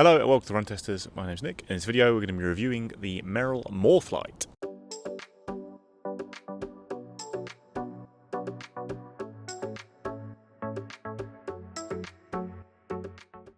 Hello and welcome to Run Testers, my name's Nick. In this video we're going to be reviewing the Merrell Morphlite.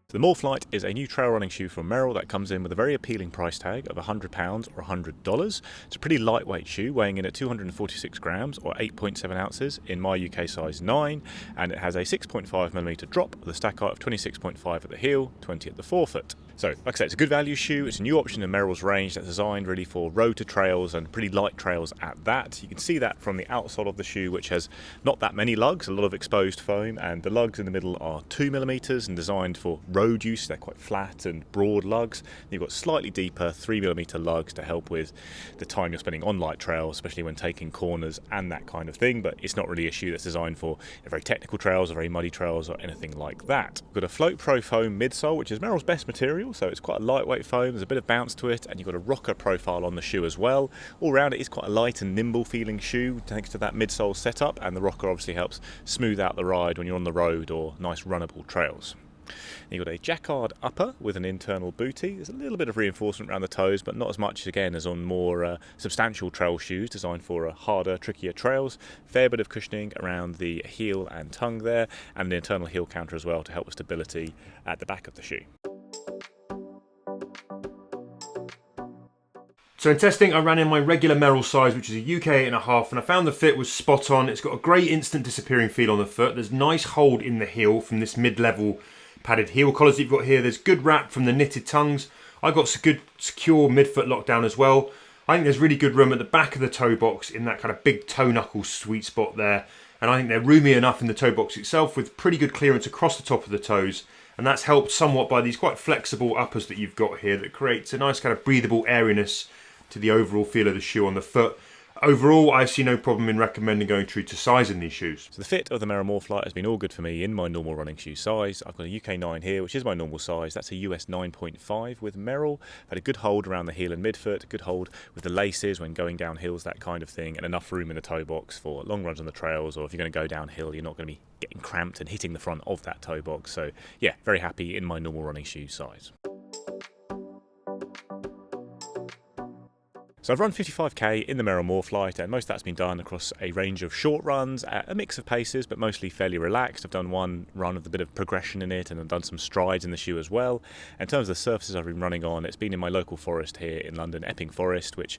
The Morphlite is a new trail running shoe from Merrell that comes in with a very appealing price tag of £100 or $100. It's a pretty lightweight shoe, weighing in at 246 grams or 8.7 ounces in my UK size 9, and it has a 6.5mm drop with a stack height of 26.5 at the heel, 20 at the forefoot. So, like I said, it's a good value shoe. It's a new option in Merrell's range that's designed really for road to trails and pretty light trails at that. You can see that from the outsole of the shoe, which has not that many lugs, a lot of exposed foam, and the lugs in the middle are 2mm and designed for road use. They're quite flat and broad lugs. You've got slightly deeper 3mm lugs to help with the time you're spending on light trails, especially when taking corners and that kind of thing, but it's not really a shoe that's designed for very technical trails or very muddy trails or anything like that. We've got a Float Pro foam midsole, which is Merrell's best material, so it's quite a lightweight foam, there's a bit of bounce to it, and you've got a rocker profile on the shoe as well. All round it is quite a light and nimble feeling shoe thanks to that midsole setup, and the rocker obviously helps smooth out the ride when you're on the road or nice runnable trails. You've got a jacquard upper with an internal bootie. There's a little bit of reinforcement around the toes, but not as much again as on more substantial trail shoes designed for harder, trickier trails. Fair bit of cushioning around the heel and tongue there, and an internal heel counter as well to help with stability at the back of the shoe. So in testing, I ran in my regular Merrell size, which is a UK 8.5, and I found the fit was spot on. It's got a great instant disappearing feel on the foot. There's nice hold in the heel from this mid-level padded heel collars that you've got here. There's good wrap from the knitted tongues. I got some good secure midfoot lockdown as well. I think there's really good room at the back of the toe box in that kind of big toe knuckle sweet spot there. And I think they're roomy enough in the toe box itself with pretty good clearance across the top of the toes. And that's helped somewhat by these quite flexible uppers that you've got here that creates a nice kind of breathable airiness to the overall feel of the shoe on the foot. Overall, I see no problem in recommending going true to size in these shoes. So the fit of the Merrell Morphlite has been all good for me in my normal running shoe size. I've got a UK 9 here, which is my normal size. That's a US 9.5 with Merrell. Had a good hold around the heel and midfoot, a good hold with the laces when going down hills, that kind of thing, and enough room in the toe box for long runs on the trails, or if you're going to go downhill, you're not going to be getting cramped and hitting the front of that toe box. So yeah, very happy in my normal running shoe size. So I've run 55k in the Merrell Morphlite, and most of that's been done across a range of short runs at a mix of paces, but mostly fairly relaxed. I've done one run with a bit of progression in it, and I've done some strides in the shoe as well. In terms of the surfaces I've been running on, it's been in my local forest here in London, Epping Forest, which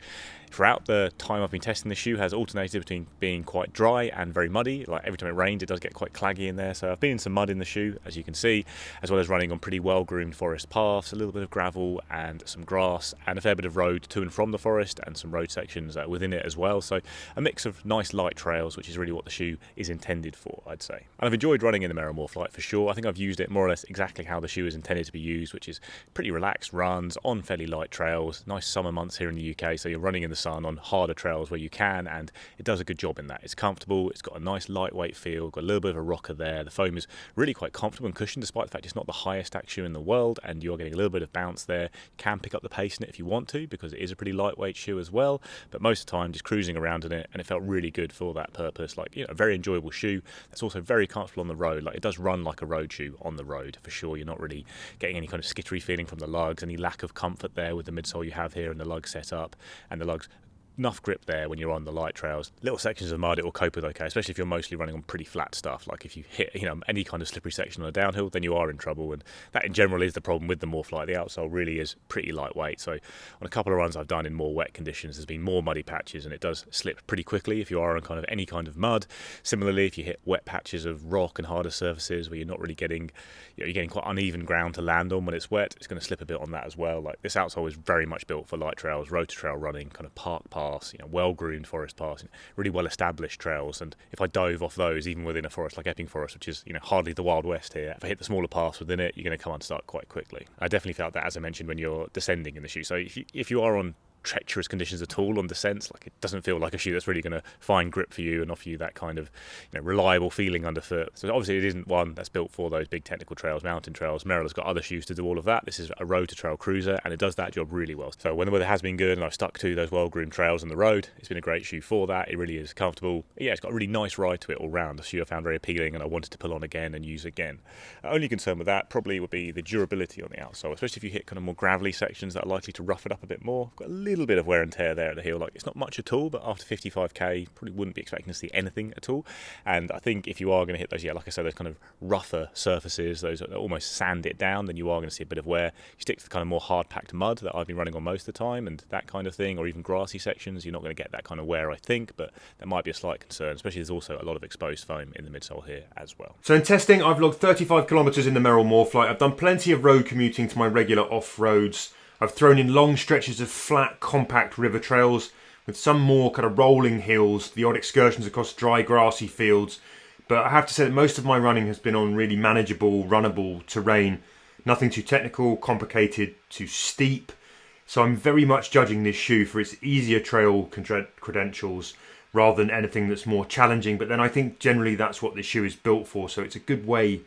throughout the time I've been testing the shoe has alternated between being quite dry and very muddy. Like every time it rains, it does get quite claggy in there. So I've been in some mud in the shoe, as you can see, as well as running on pretty well-groomed forest paths, a little bit of gravel and some grass, and a fair bit of road to and from the forest, and some road sections within it as well. So a mix of nice light trails, which is really what the shoe is intended for, I'd say. And I've enjoyed running in the Merrell Morphlite for sure. I think I've used it more or less exactly how the shoe is intended to be used, which is pretty relaxed runs on fairly light trails. Nice summer months here in the UK, so you're running in the sun on harder trails where you can, and it does a good job in that. It's comfortable, it's got a nice lightweight feel, got a little bit of a rocker there. The foam is really quite comfortable and cushioned, despite the fact it's not the highest stack shoe in the world, and you're getting a little bit of bounce there. You can pick up the pace in it if you want to, because it is a pretty lightweight shoe as well, but most of the time just cruising around in it, and it felt really good for that purpose. Like, you know, a very enjoyable shoe that's also very comfortable on the road. Like, it does run like a road shoe on the road for sure. You're not really getting any kind of skittery feeling from the lugs, any lack of comfort there with the midsole you have here and the lug setup, and the lugs enough grip there when you're on the light trails. Little sections of mud it will cope with okay, especially if you're mostly running on pretty flat stuff. Like if you hit, you know, any kind of slippery section on a downhill, then you are in trouble, and that in general is the problem with the Morphlite. The outsole really is pretty lightweight, so on a couple of runs I've done in more wet conditions, there's been more muddy patches, and it does slip pretty quickly if you are on kind of any kind of mud. Similarly, if you hit wet patches of rock and harder surfaces where you're not really getting, you know, you're getting quite uneven ground to land on when it's wet, it's going to slip a bit on that as well. Like, this outsole is very much built for light trails, road to trail running, kind of park paths, you know, well-groomed forest paths, really well-established trails. And if I dove off those, even within a forest like Epping Forest, which is, you know, hardly the Wild West here, if I hit the smaller paths within it, you're going to come unstuck quite quickly. I definitely felt that, as I mentioned, when you're descending in the shoe. So if you are on treacherous conditions at all on descents. Like, it doesn't feel like a shoe that's really going to find grip for you and offer you that kind of reliable feeling underfoot. So obviously it isn't one that's built for those big technical trails, mountain trails. Merrell has got other shoes to do all of that. This is a road to trail cruiser, and it does that job really well. So when the weather has been good and I've stuck to those well-groomed trails on the road, it's been a great shoe for that. It really is comfortable. Yeah, it's got a really nice ride to it all round. A shoe I found very appealing and I wanted to pull on again and use again. Only concern with that probably would be the durability on the outsole, especially if you hit kind of more gravelly sections that are likely to rough it up a bit more. Got a little bit of wear and tear there at the heel. Like, it's not much at all, but after 55k, probably wouldn't be expecting to see anything at all. And I think if you are going to hit those, like I said, those kind of rougher surfaces, those that almost sand it down, then you are going to see a bit of wear. You stick to the kind of more hard-packed mud that I've been running on most of the time, and that kind of thing, or even grassy sections, you're not going to get that kind of wear, I think, but that might be a slight concern, especially there's also a lot of exposed foam in the midsole here as well. So in testing, I've logged 35 kilometres in the Merrell Morphlite. I've done plenty of road commuting to my regular off-roads. I've thrown in long stretches of flat, compact river trails with some more kind of rolling hills, the odd excursions across dry, grassy fields. But I have to say that most of my running has been on really manageable, runnable terrain. Nothing too technical, complicated, too steep. So I'm very much judging this shoe for its easier trail credentials rather than anything that's more challenging. But then I think generally that's what this shoe is built for, so it's a good way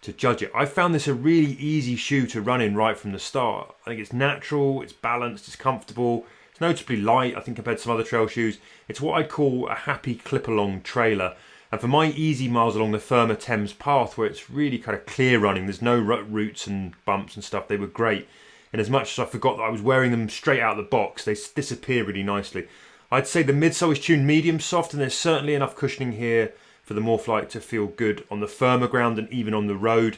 to judge it. I found this a really easy shoe to run in right from the start. I think it's natural, it's balanced, it's comfortable, it's notably light, I think, compared to some other trail shoes. It's what I'd call a happy clip-along trailer. And for my easy miles along the firmer Thames path, where it's really kind of clear running, there's no rut roots and bumps and stuff, they were great. And as much as I forgot that I was wearing them straight out of the box, they disappear really nicely. I'd say the midsole is tuned medium soft, and there's certainly enough cushioning here for the Morphlite to feel good on the firmer ground and even on the road.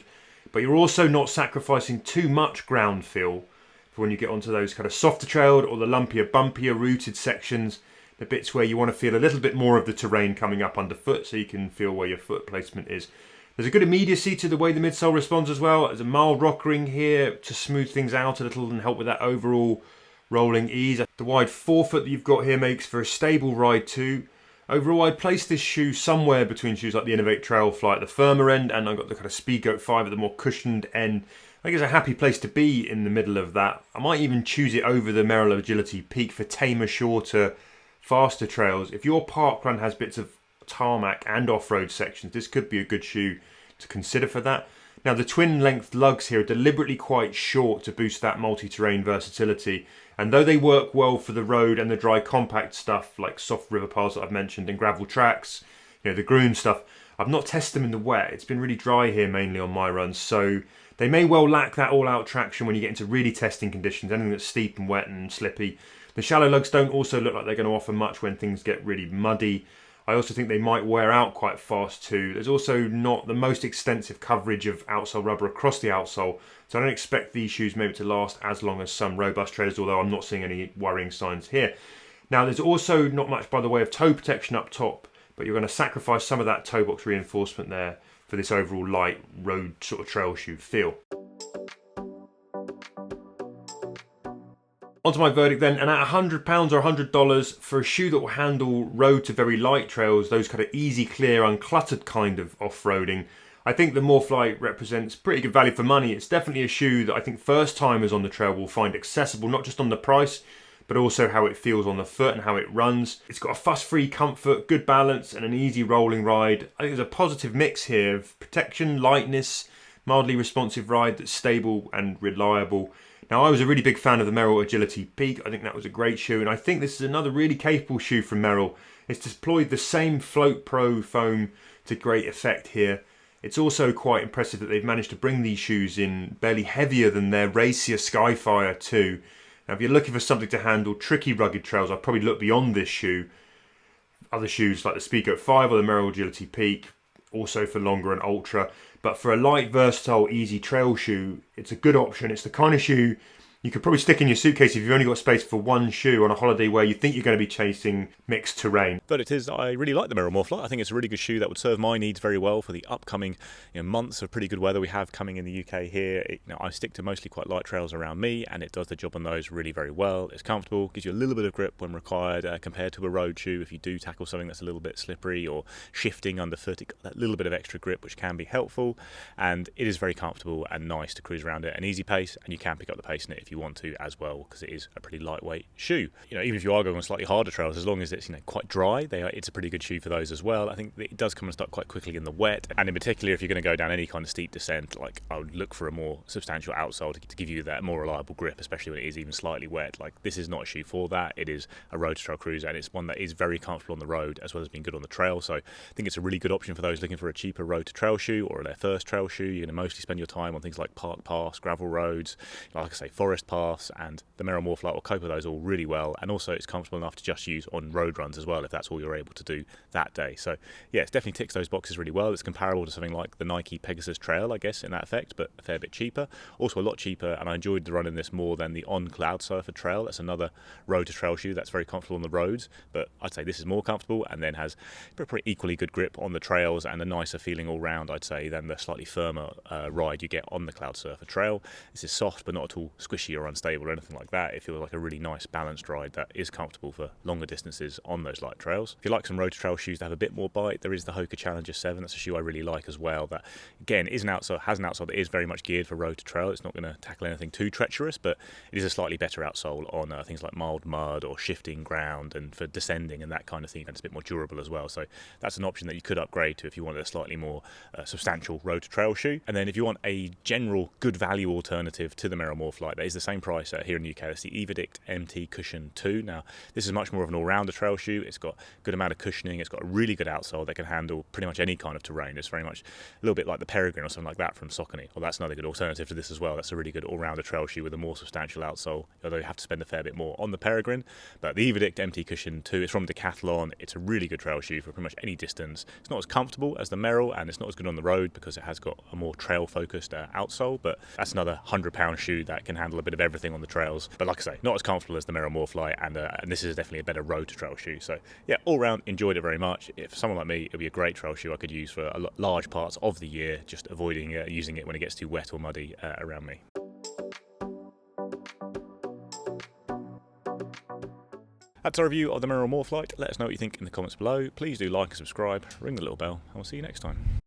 But you're also not sacrificing too much ground feel for when you get onto those kind of softer trailed or the lumpier, bumpier rooted sections, the bits where you want to feel a little bit more of the terrain coming up underfoot so you can feel where your foot placement is. There's a good immediacy to the way the midsole responds as well. There's a mild rock ring here to smooth things out a little and help with that overall rolling ease. The wide forefoot that you've got here makes for a stable ride too. Overall, I'd place this shoe somewhere between shoes like the Innovate Trail Fly at the firmer end, and I've got the kind of Speedgoat 5 at the more cushioned end. I think it's a happy place to be in the middle of that. I might even choose it over the Merrell Agility Peak for tamer, shorter, faster trails. If your park run has bits of tarmac and off-road sections, this could be a good shoe to consider for that. Now, the twin length lugs here are deliberately quite short to boost that multi-terrain versatility. And though they work well for the road and the dry compact stuff like soft river paths that I've mentioned and gravel tracks, the groom stuff, I've not tested them in the wet. It's been really dry here mainly on my runs, so they may well lack that all-out traction when you get into really testing conditions, anything that's steep and wet and slippy. The shallow lugs don't also look like they're going to offer much when things get really muddy. I also think they might wear out quite fast too. There's also not the most extensive coverage of outsole rubber across the outsole, so I don't expect these shoes maybe to last as long as some robust trailers, although I'm not seeing any worrying signs here. Now, there's also not much by the way of toe protection up top, but you're going to sacrifice some of that toe box reinforcement there for this overall light road sort of trail shoe feel. Onto my verdict then, and at £100 or $100 for a shoe that will handle road to very light trails, those kind of easy, clear, uncluttered kind of off-roading, I think the Morphlite represents pretty good value for money. It's definitely a shoe that I think first timers on the trail will find accessible, not just on the price, but also how it feels on the foot and how it runs. It's got a fuss-free comfort, good balance, and an easy rolling ride. I think there's a positive mix here of protection, lightness, mildly responsive ride that's stable and reliable. Now, I was a really big fan of the Merrell Agility Peak. I think that was a great shoe, and I think this is another really capable shoe from Merrell. It's deployed the same Float Pro foam to great effect here. It's also quite impressive that they've managed to bring these shoes in barely heavier than their racier Skyfire 2. Now, if you're looking for something to handle tricky rugged trails, I'd probably look beyond this shoe. Other shoes like the Speedgoat 5 or the Merrell Agility Peak, also for longer and ultra. But for a light, versatile, easy trail shoe, it's a good option. It's the kind of shoe you could probably stick in your suitcase if you've only got space for one shoe on a holiday where you think you're going to be chasing mixed terrain. But it is, I really like the Merrell Morphlite. I think it's a really good shoe that would serve my needs very well for the upcoming months of pretty good weather we have coming in the UK here. I stick to mostly quite light trails around me, and it does the job on those really very well. It's comfortable, gives you a little bit of grip when required compared to a road shoe. If you do tackle something that's a little bit slippery or shifting underfoot, it got that little bit of extra grip which can be helpful, and it is very comfortable and nice to cruise around at an easy pace, and you can pick up the pace in it if if you want to as well, because it is a pretty lightweight shoe. Even if you are going on slightly harder trails, as long as it's quite dry, it's a pretty good shoe for those as well. I think it does come unstuck quite quickly in the wet, and in particular if you're going to go down any kind of steep descent, like I would look for a more substantial outsole to give you that more reliable grip, especially when it is even slightly wet. Like, this is not a shoe for that. It is a road to trail cruiser, and it's one that is very comfortable on the road as well as being good on the trail. So I think it's a really good option for those looking for a cheaper road to trail shoe or their first trail shoe. You're going to mostly spend your time on things like park paths, gravel roads, like I say, forest paths, and the Merrell Morphlite will cope with those all really well. And also it's comfortable enough to just use on road runs as well, if that's all you're able to do that day. So yeah, it definitely ticks those boxes really well. It's comparable to something like the Nike Pegasus Trail, I guess, in that effect, but a fair bit cheaper. Also a lot cheaper, and I enjoyed the run in this more than the On Cloud Surfer Trail. That's another road to trail shoe that's very comfortable on the roads, but I'd say this is more comfortable and then has a pretty equally good grip on the trails and a nicer feeling all round, I'd say, than the slightly firmer ride you get on the Cloud Surfer Trail. This is soft but not at all squishy or unstable or anything like that. It feels like a really nice balanced ride that is comfortable for longer distances on those light trails. If you like some road to trail shoes that have a bit more bite, there is the Hoka Challenger 7. That's a shoe I really like as well. That again has an outsole that is very much geared for road to trail. It's not going to tackle anything too treacherous, but it is a slightly better outsole on things like mild mud or shifting ground and for descending and that kind of thing. And it's a bit more durable as well. So that's an option that you could upgrade to if you wanted a slightly more substantial road to trail shoe. And then if you want a general good value alternative to the Merrell Morphlite, that is the same price here in the UK. That's the Everdict MT Cushion 2. Now this is much more of an all-rounder trail shoe. It's got a good amount of cushioning. It's got a really good outsole that can handle pretty much any kind of terrain. It's very much a little bit like the Peregrine or something like that from Saucony. Well, that's another good alternative to this as well. That's a really good all-rounder trail shoe with a more substantial outsole, although you have to spend a fair bit more on the Peregrine. But the Everdict MT Cushion 2 is from Decathlon. It's a really good trail shoe for pretty much any distance. It's not as comfortable as the Merrell, and it's not as good on the road because it has got a more trail-focused outsole, but that's another £100 shoe that can handle a bit of everything on the trails. But like I say, not as comfortable as the Merrell Morphlite, and this is definitely a better road to trail shoe. So yeah, all round enjoyed it very much. If someone like me, it'll be a great trail shoe I could use for large parts of the year, just avoiding using it when it gets too wet or muddy around me. That's our review of the Merrell Morphlite. Let us know what you think in the comments below. Please do like and subscribe, ring the little bell, and we'll see you next time.